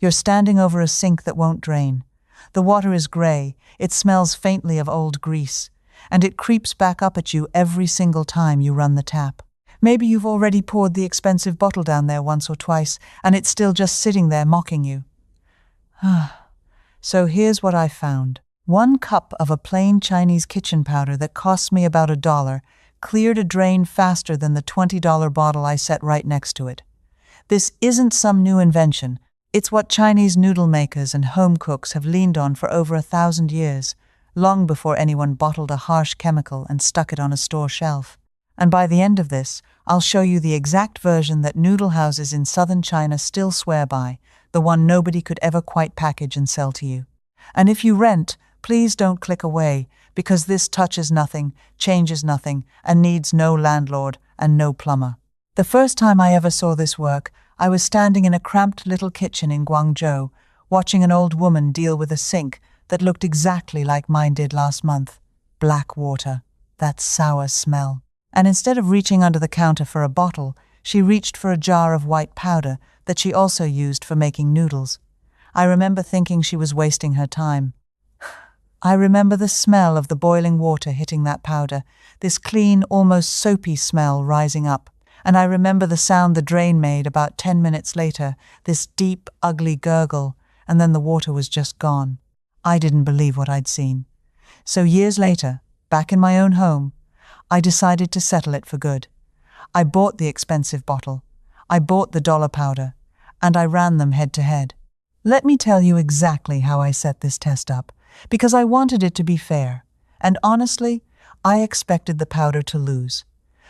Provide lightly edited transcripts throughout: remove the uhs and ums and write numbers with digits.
You're standing over a sink that won't drain. The water is gray, it smells faintly of old grease, and it creeps back up at you every single time you run the tap. Maybe you've already poured the expensive bottle down there once or twice, and it's still just sitting there mocking you. So here's what I found. 1 cup of a plain Chinese kitchen powder that cost me about $1 cleared a drain faster than the $20 bottle I set right next to it. This isn't some new invention. It's what Chinese noodle makers and home cooks have leaned on for over 1,000 years, long before anyone bottled a harsh chemical and stuck it on a store shelf. And by the end of this, I'll show you the exact version that noodle houses in southern China still swear by, the one nobody could ever quite package and sell to you. And if you rent, please don't click away, because this touches nothing, changes nothing, and needs no landlord and no plumber. The first time I ever saw this work, I was standing in a cramped little kitchen in Guangzhou, watching an old woman deal with a sink that looked exactly like mine did last month. Black water, that sour smell. And instead of reaching under the counter for a bottle, she reached for a jar of white powder that she also used for making noodles. I remember thinking she was wasting her time. I remember the smell of the boiling water hitting that powder, this clean, almost soapy smell rising up. And I remember the sound the drain made about 10 minutes later, this deep, ugly gurgle, and then the water was just gone. I didn't believe what I'd seen. So years later, back in my own home, I decided to settle it for good. I bought the expensive bottle, I bought the dollar powder, and I ran them head to head. Let me tell you exactly how I set this test up, because I wanted it to be fair, and honestly, I expected the powder to lose.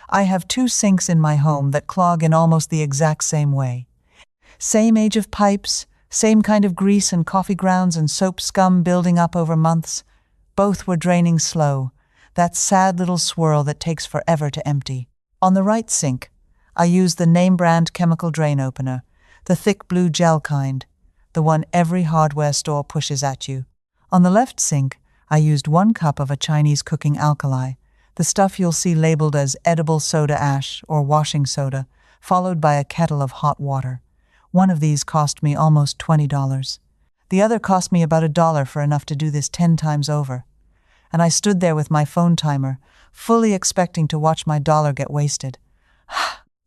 I have 2 sinks in my home that clog in almost the exact same way. Same age of pipes, same kind of grease and coffee grounds and soap scum building up over months. Both were draining slow, that sad little swirl that takes forever to empty. On the right sink, I used the name-brand chemical drain opener, the thick blue gel kind, the one every hardware store pushes at you. On the left sink, I used 1 cup of a Chinese cooking alkali, the stuff you'll see labeled as edible soda ash or washing soda, followed by a kettle of hot water. One of these cost me almost $20. The other cost me about $1 for enough to do this 10 times over. And I stood there with my phone timer, fully expecting to watch my dollar get wasted.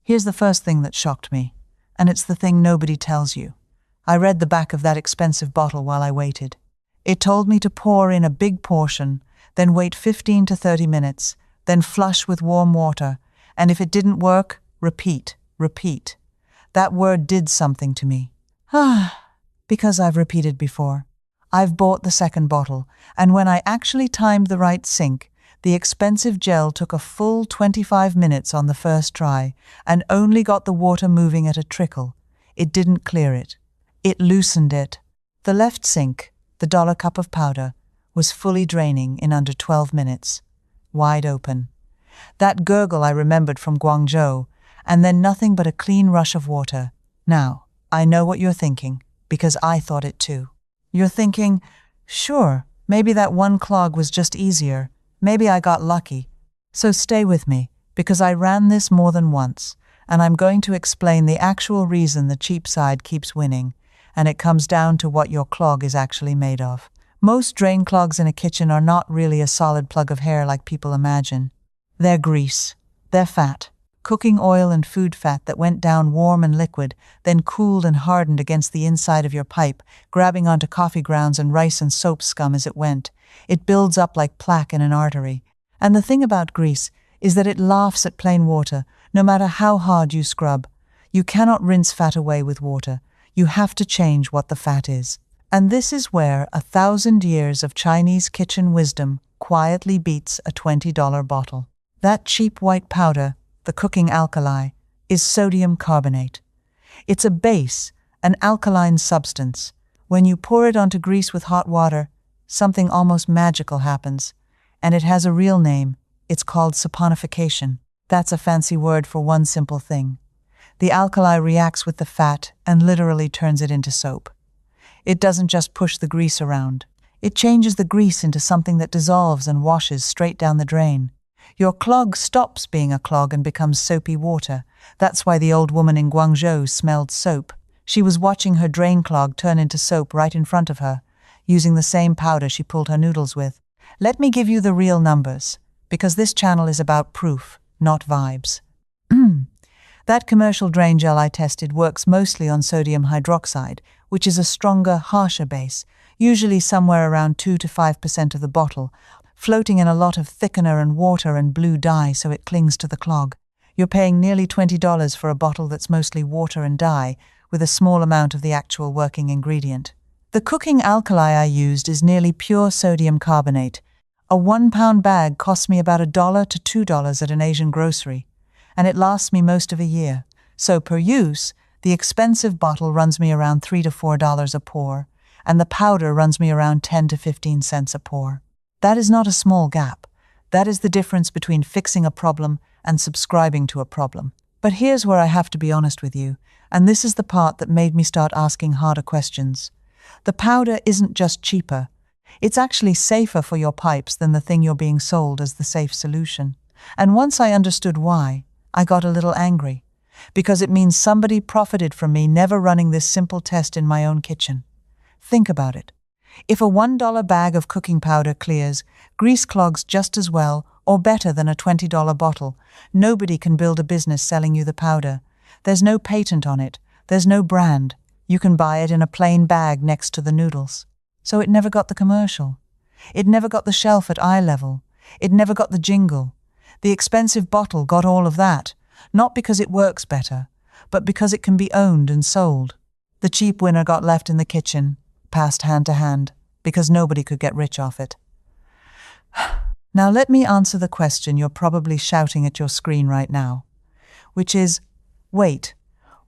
Here's the first thing that shocked me, and it's the thing nobody tells you. I read the back of that expensive bottle while I waited. It told me to pour in a big portion, then wait 15 to 30 minutes, then flush with warm water, and if it didn't work, repeat. That word did something to me. Because I've repeated before. I've bought the second bottle, and when I actually timed the right sink, the expensive gel took a full 25 minutes on the first try and only got the water moving at a trickle. It didn't clear it. It loosened it. The left sink, the dollar cup of powder, was fully draining in under 12 minutes, wide open. That gurgle I remembered from Guangzhou, and then nothing but a clean rush of water. Now, I know what you're thinking, because I thought it too. You're thinking, sure, maybe that 1 clog was just easier. Maybe I got lucky. So stay with me, because I ran this more than once, and I'm going to explain the actual reason the cheap side keeps winning, and it comes down to what your clog is actually made of. Most drain clogs in a kitchen are not really a solid plug of hair like people imagine. They're grease. They're fat. Cooking oil and food fat that went down warm and liquid, then cooled and hardened against the inside of your pipe, grabbing onto coffee grounds and rice and soap scum as it went. It builds up like plaque in an artery. And the thing about grease is that it laughs at plain water, no matter how hard you scrub. You cannot rinse fat away with water. You have to change what the fat is. And this is where 1,000 years of Chinese kitchen wisdom quietly beats a $20 bottle. That cheap white powder, the cooking alkali, is sodium carbonate. It's a base, an alkaline substance. When you pour it onto grease with hot water, something almost magical happens. And it has a real name. It's called saponification. That's a fancy word for one simple thing. The alkali reacts with the fat and literally turns it into soap. It doesn't just push the grease around. It changes the grease into something that dissolves and washes straight down the drain. Your clog stops being a clog and becomes soapy water. That's why the old woman in Guangzhou smelled soap. She was watching her drain clog turn into soap right in front of her, using the same powder she pulled her noodles with. Let me give you the real numbers, because this channel is about proof, not vibes. That commercial drain gel I tested works mostly on sodium hydroxide, which is a stronger, harsher base, usually somewhere around 2 to 5% of the bottle, floating in a lot of thickener and water and blue dye so it clings to the clog. You're paying nearly $20 for a bottle that's mostly water and dye, with a small amount of the actual working ingredient. The cooking alkali I used is nearly pure sodium carbonate. A 1-pound bag costs me about $1 to $2 at an Asian grocery, and it lasts me most of a year. So per use, the expensive bottle runs me around $3 to $4 a pour, and the powder runs me around 10 to 15 cents a pour. That is not a small gap. That is the difference between fixing a problem and subscribing to a problem. But here's where I have to be honest with you, and this is the part that made me start asking harder questions. The powder isn't just cheaper. It's actually safer for your pipes than the thing you're being sold as the safe solution. And once I understood why, I got a little angry, because it means somebody profited from me never running this simple test in my own kitchen. Think about it. If a $1 bag of cooking powder clears, grease clogs just as well or better than a $20 bottle, nobody can build a business selling you the powder. There's no patent on it. There's no brand. You can buy it in a plain bag next to the noodles. So it never got the commercial. It never got the shelf at eye level. It never got the jingle. The expensive bottle got all of that, not because it works better, but because it can be owned and sold. The cheap winner got left in the kitchen, passed hand to hand, because nobody could get rich off it. Now let me answer the question you're probably shouting at your screen right now, which is, wait,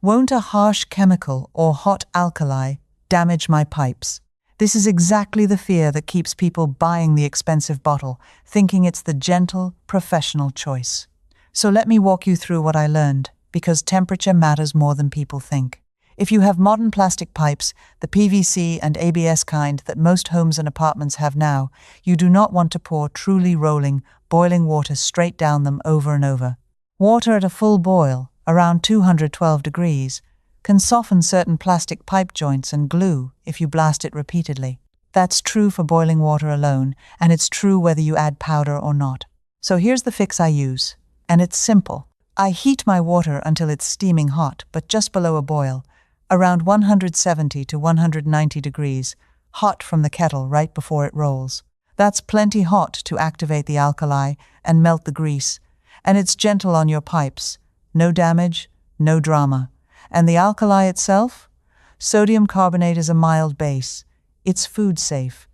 won't a harsh chemical or hot alkali damage my pipes? This is exactly the fear that keeps people buying the expensive bottle, thinking it's the gentle, professional choice. So let me walk you through what I learned, because temperature matters more than people think. If you have modern plastic pipes, the PVC and ABS kind that most homes and apartments have now, you do not want to pour truly rolling, boiling water straight down them over and over. Water at a full boil, around 212 degrees, can soften certain plastic pipe joints and glue if you blast it repeatedly. That's true for boiling water alone, and it's true whether you add powder or not. So here's the fix I use, and it's simple. I heat my water until it's steaming hot, but just below a boil, around 170 to 190 degrees, hot from the kettle right before it rolls. That's plenty hot to activate the alkali and melt the grease, and it's gentle on your pipes. No damage, no drama. And the alkali itself? Sodium carbonate is a mild base. It's food safe.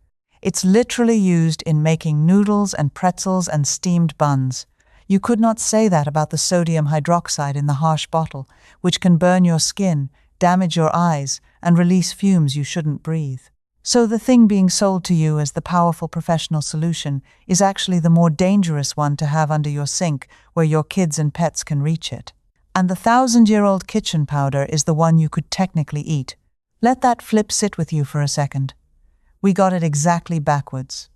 It's literally used in making noodles and pretzels and steamed buns. You could not say that about the sodium hydroxide in the harsh bottle, which can burn your skin, damage your eyes, and release fumes you shouldn't breathe. So the thing being sold to you as the powerful professional solution is actually the more dangerous one to have under your sink where your kids and pets can reach it. And the 1,000-year-old kitchen powder is the one you could technically eat. Let that flip sit with you for a second. We got it exactly backwards.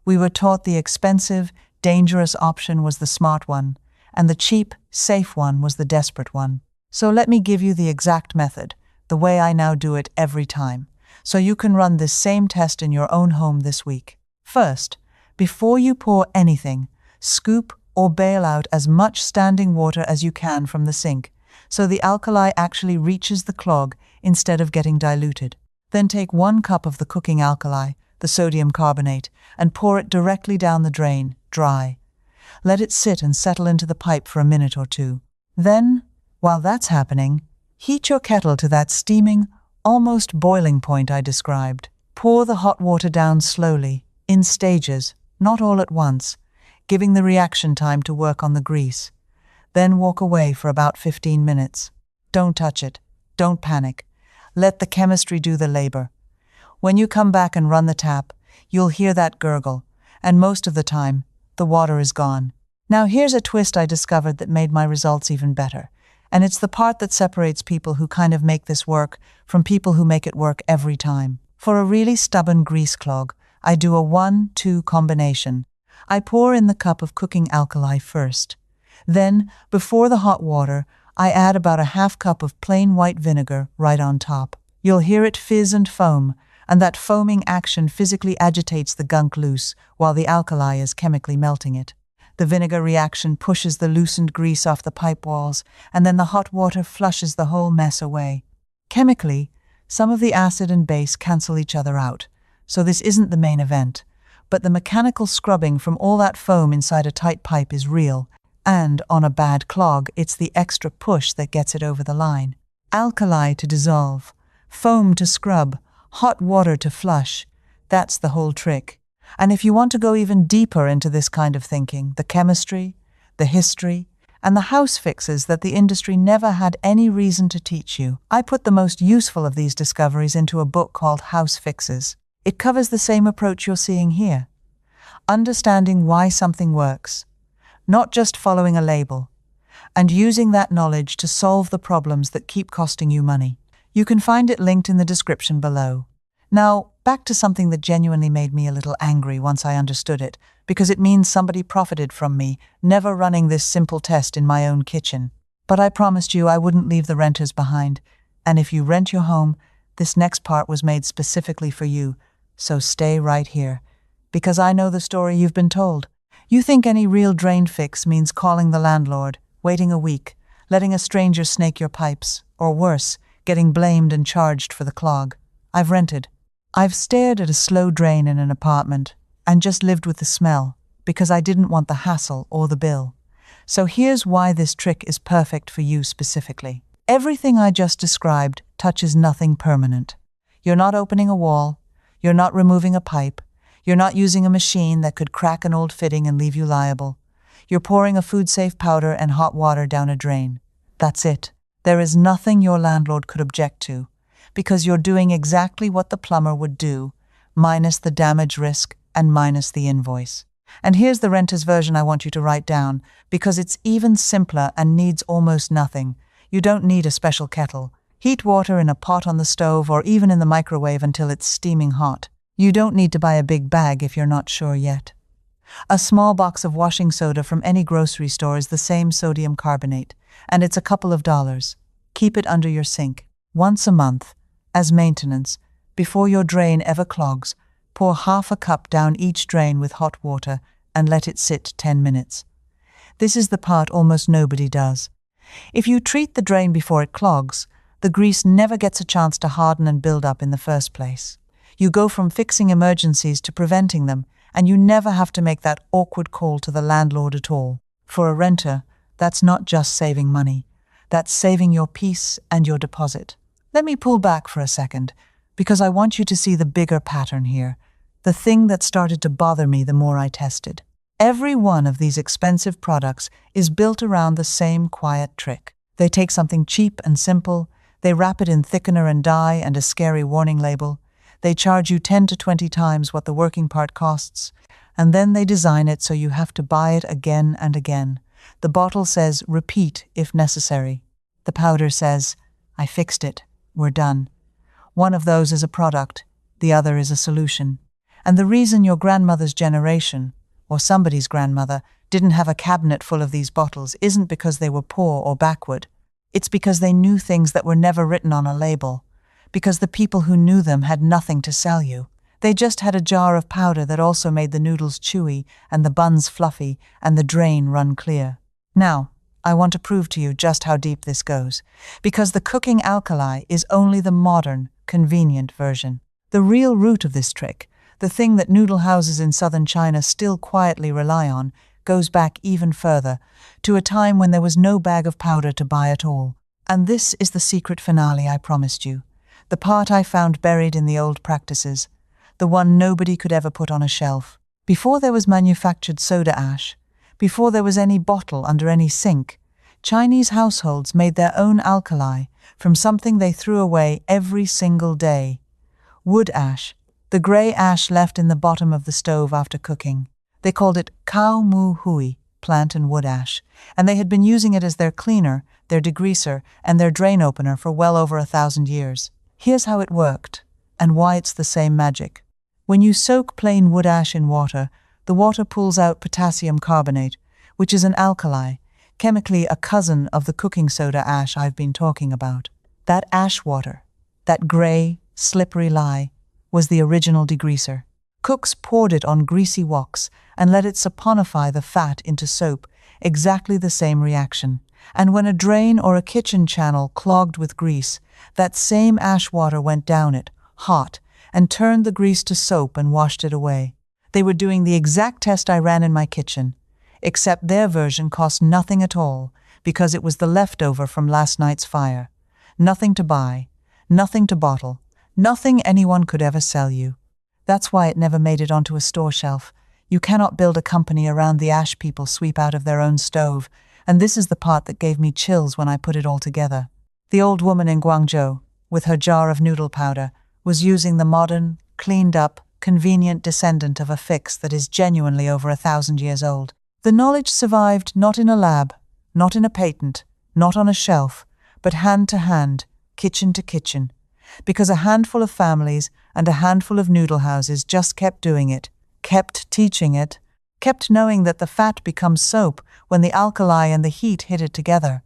We were taught the expensive, dangerous option was the smart one, and the cheap, safe one was the desperate one. So let me give you the exact method, the way I now do it every time, so you can run this same test in your own home this week. First, before you pour anything, scoop or bail out as much standing water as you can from the sink, so the alkali actually reaches the clog instead of getting diluted. Then take 1 cup of the cooking alkali, the sodium carbonate, and pour it directly down the drain, dry. Let it sit and settle into the pipe for a minute or two. Then, while that's happening, heat your kettle to that steaming, almost boiling point I described. Pour the hot water down slowly, in stages, not all at once, giving the reaction time to work on the grease. Then walk away for about 15 minutes. Don't touch it. Don't panic. Let the chemistry do the labor. When you come back and run the tap, you'll hear that gurgle, and most of the time, the water is gone. Now here's a twist I discovered that made my results even better, and it's the part that separates people who kind of make this work from people who make it work every time. For a really stubborn grease clog, I do a 1-2 combination. I pour in the cup of cooking alkali first. Then, before the hot water, I add about a half cup of plain white vinegar right on top. You'll hear it fizz and foam, and that foaming action physically agitates the gunk loose while the alkali is chemically melting it. The vinegar reaction pushes the loosened grease off the pipe walls, and then the hot water flushes the whole mess away. Chemically, some of the acid and base cancel each other out, so this isn't the main event, but the mechanical scrubbing from all that foam inside a tight pipe is real, and on a bad clog, it's the extra push that gets it over the line. Alkali to dissolve, foam to scrub, hot water to flush. That's the whole trick. And if you want to go even deeper into this kind of thinking, the chemistry, the history, and the house fixes that the industry never had any reason to teach you, I put the most useful of these discoveries into a book called House Fixes. It covers the same approach you're seeing here. Understanding why something works, not just following a label, and using that knowledge to solve the problems that keep costing you money. You can find it linked in the description below. Now, back to something that genuinely made me a little angry once I understood it, because it means somebody profited from me never running this simple test in my own kitchen. But I promised you I wouldn't leave the renters behind, and if you rent your home, this next part was made specifically for you, so stay right here, because I know the story you've been told. You think any real drain fix means calling the landlord, waiting a week, letting a stranger snake your pipes, or worse, getting blamed and charged for the clog. I've rented. I've stared at a slow drain in an apartment and just lived with the smell because I didn't want the hassle or the bill. So here's why this trick is perfect for you specifically. Everything I just described touches nothing permanent. You're not opening a wall. You're not removing a pipe. You're not using a machine that could crack an old fitting and leave you liable. You're pouring a food-safe powder and hot water down a drain. That's it. There is nothing your landlord could object to, because you're doing exactly what the plumber would do, minus the damage risk and minus the invoice. And here's the renter's version I want you to write down, because it's even simpler and needs almost nothing. You don't need a special kettle. Heat water in a pot on the stove or even in the microwave until it's steaming hot. You don't need to buy a big bag if you're not sure yet. A small box of washing soda from any grocery store is the same sodium carbonate, and it's a couple of dollars. Keep it under your sink. Once a month, as maintenance, before your drain ever clogs, pour half a cup down each drain with hot water and let it sit 10 minutes. This is the part almost nobody does. If you treat the drain before it clogs, the grease never gets a chance to harden and build up in the first place. You go from fixing emergencies to preventing them, and you never have to make that awkward call to the landlord at all. For a renter, that's not just saving money. That's saving your peace and your deposit. Let me pull back for a second, because I want you to see the bigger pattern here, the thing that started to bother me the more I tested. Every one of these expensive products is built around the same quiet trick. They take something cheap and simple, they wrap it in thickener and dye and a scary warning label, they charge you 10 to 20 times what the working part costs, and then they design it so you have to buy it again and again. The bottle says, repeat if necessary. The powder says, I fixed it, we're done. One of those is a product, the other is a solution. And the reason your grandmother's generation, or somebody's grandmother, didn't have a cabinet full of these bottles isn't because they were poor or backward. It's because they knew things that were never written on a label. Because the people who knew them had nothing to sell you. They just had a jar of powder that also made the noodles chewy and the buns fluffy and the drain run clear. Now, I want to prove to you just how deep this goes, because the cooking alkali is only the modern, convenient version. The real root of this trick, the thing that noodle houses in southern China still quietly rely on, goes back even further, to a time when there was no bag of powder to buy at all. And this is the secret finale I promised you. The part I found buried in the old practices, the one nobody could ever put on a shelf. Before there was manufactured soda ash, before there was any bottle under any sink, Chinese households made their own alkali from something they threw away every single day. Wood ash, the grey ash left in the bottom of the stove after cooking. They called it cow mu hui, plant and wood ash, and they had been using it as their cleaner, their degreaser, and their drain opener for well over 1,000 years. Here's how it worked, and why it's the same magic. When you soak plain wood ash in water, the water pulls out potassium carbonate, which is an alkali, chemically a cousin of the cooking soda ash I've been talking about. That ash water, that grey, slippery lye, was the original degreaser. Cooks poured it on greasy woks and let it saponify the fat into soap, exactly the same reaction. And when a drain or a kitchen channel clogged with grease, that same ash water went down it, hot, and turned the grease to soap and washed it away. They were doing the exact test I ran in my kitchen, except their version cost nothing at all, because it was the leftover from last night's fire. Nothing to buy, nothing to bottle, nothing anyone could ever sell you. That's why it never made it onto a store shelf. You cannot build a company around the ash people sweep out of their own stove, and this is the part that gave me chills when I put it all together. The old woman in Guangzhou, with her jar of noodle powder, was using the modern, cleaned-up, convenient descendant of a fix that is genuinely over 1,000 years old. The knowledge survived not in a lab, not in a patent, not on a shelf, but hand to hand, kitchen to kitchen, because a handful of families and a handful of noodle houses just kept doing it, kept teaching it, kept knowing that the fat becomes soap when the alkali and the heat hit it together.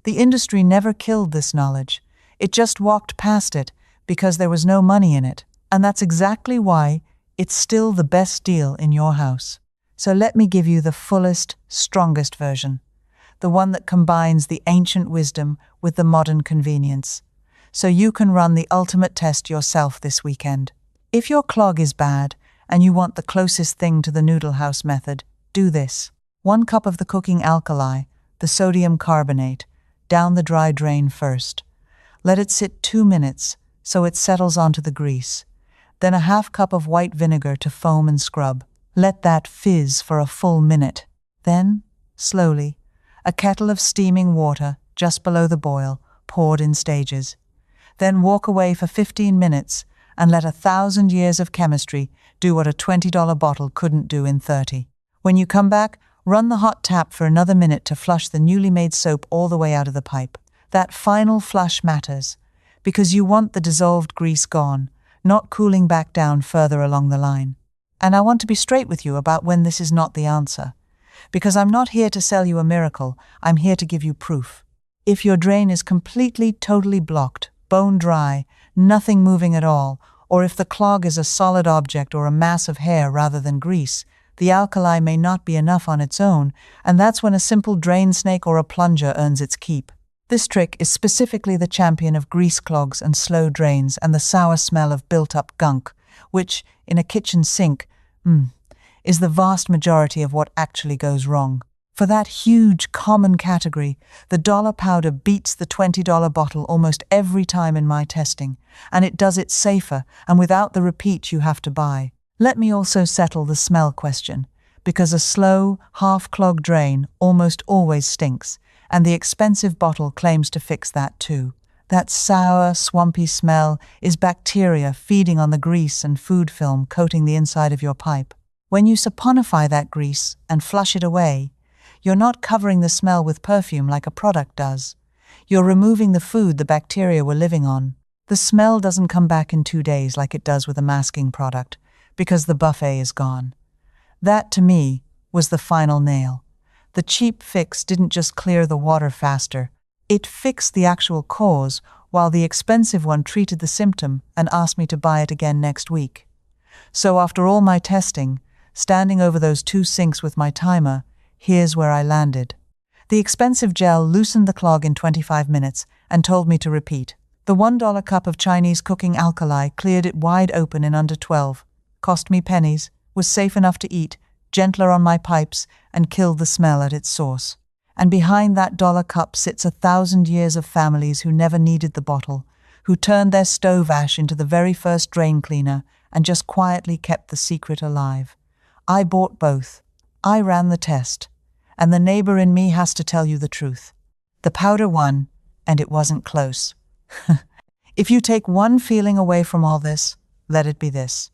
The industry never killed this knowledge. It just walked past it because there was no money in it, and that's exactly why it's still the best deal in your house. So let me give you the fullest, strongest version, the one that combines the ancient wisdom with the modern convenience, so you can run the ultimate test yourself this weekend. If your clog is bad and you want the closest thing to the noodle house method, do this. 1 cup of the cooking alkali, the sodium carbonate, down the dry drain first. Let it sit 2 minutes so it settles onto the grease. Then a half cup of white vinegar to foam and scrub. Let that fizz for a full minute. Then, slowly, a kettle of steaming water just below the boil, poured in stages. Then walk away for 15 minutes and let 1,000 years of chemistry do what a $20 bottle couldn't do in 30. When you come back, run the hot tap for another minute to flush the newly made soap all the way out of the pipe. That final flush matters, because you want the dissolved grease gone, not cooling back down further along the line. And I want to be straight with you about when this is not the answer, because I'm not here to sell you a miracle, I'm here to give you proof. If your drain is completely, totally blocked, bone dry, nothing moving at all, or if the clog is a solid object or a mass of hair rather than grease, the alkali may not be enough on its own, and that's when a simple drain snake or a plunger earns its keep. This trick is specifically the champion of grease clogs and slow drains and the sour smell of built-up gunk, which, in a kitchen sink, is the vast majority of what actually goes wrong. For that huge, common category, the dollar powder beats the $20 bottle almost every time in my testing, and it does it safer and without the repeat you have to buy. Let me also settle the smell question, because a slow, half-clogged drain almost always stinks, and the expensive bottle claims to fix that too. That sour, swampy smell is bacteria feeding on the grease and food film coating the inside of your pipe. When you saponify that grease and flush it away, you're not covering the smell with perfume like a product does. You're removing the food the bacteria were living on. The smell doesn't come back in 2 days like it does with a masking product, because the buffet is gone. That, to me, was the final nail. The cheap fix didn't just clear the water faster. It fixed the actual cause, while the expensive one treated the symptom and asked me to buy it again next week. So after all my testing, standing over those 2 sinks with my timer, here's where I landed. The expensive gel loosened the clog in 25 minutes and told me to repeat. The $1 cup of Chinese cooking alkali cleared it wide open in under 12. Cost me pennies, was safe enough to eat, gentler on my pipes, and killed the smell at its source. And behind that dollar cup sits 1,000 years of families who never needed the bottle, who turned their stove ash into the very first drain cleaner and just quietly kept the secret alive. I bought both. I ran the test. And the neighbor in me has to tell you the truth. The powder won, and it wasn't close. If you take one feeling away from all this, let it be this.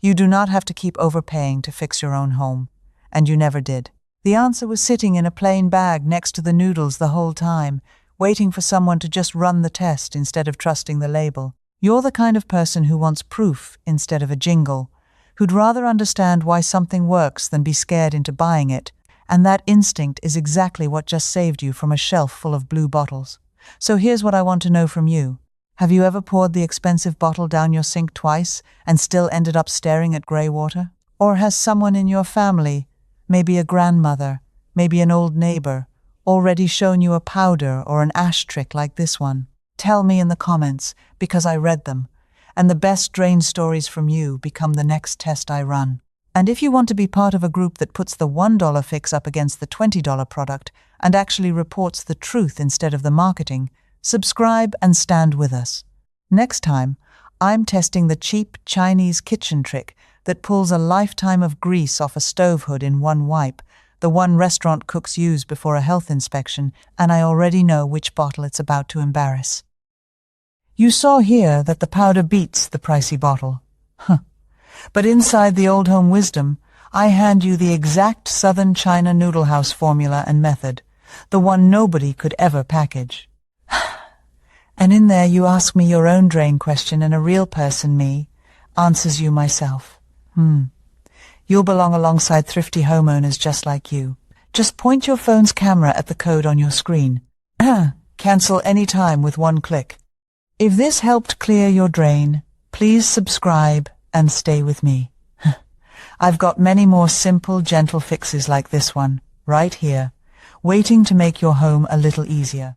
You do not have to keep overpaying to fix your own home. And you never did. The answer was sitting in a plain bag next to the noodles the whole time, waiting for someone to just run the test instead of trusting the label. You're the kind of person who wants proof instead of a jingle, who'd rather understand why something works than be scared into buying it, And that instinct is exactly what just saved you from a shelf full of blue bottles. So here's what I want to know from you. Have you ever poured the expensive bottle down your sink twice and still ended up staring at grey water? Or has someone in your family, maybe a grandmother, maybe an old neighbor, already shown you a powder or an ash trick like this one? Tell me in the comments, because I read them, and the best drain stories from you become the next test I run. And if you want to be part of a group that puts the $1 fix up against the $20 product and actually reports the truth instead of the marketing, subscribe and stand with us. Next time, I'm testing the cheap Chinese kitchen trick that pulls a lifetime of grease off a stove hood in one wipe, the one restaurant cooks use before a health inspection, and I already know which bottle it's about to embarrass. You saw here that the powder beats the pricey bottle. But inside the old home wisdom, I hand you the exact Southern China noodle house formula and method, the one nobody could ever package. And in there you ask me your own drain question, and a real person, me, answers you myself. You'll belong alongside thrifty homeowners just like you. Just point your phone's camera at the code on your screen. Cancel any time with one click. If this helped clear your drain, please subscribe and stay with me. I've got many more simple, gentle fixes like this one, right here, waiting to make your home a little easier.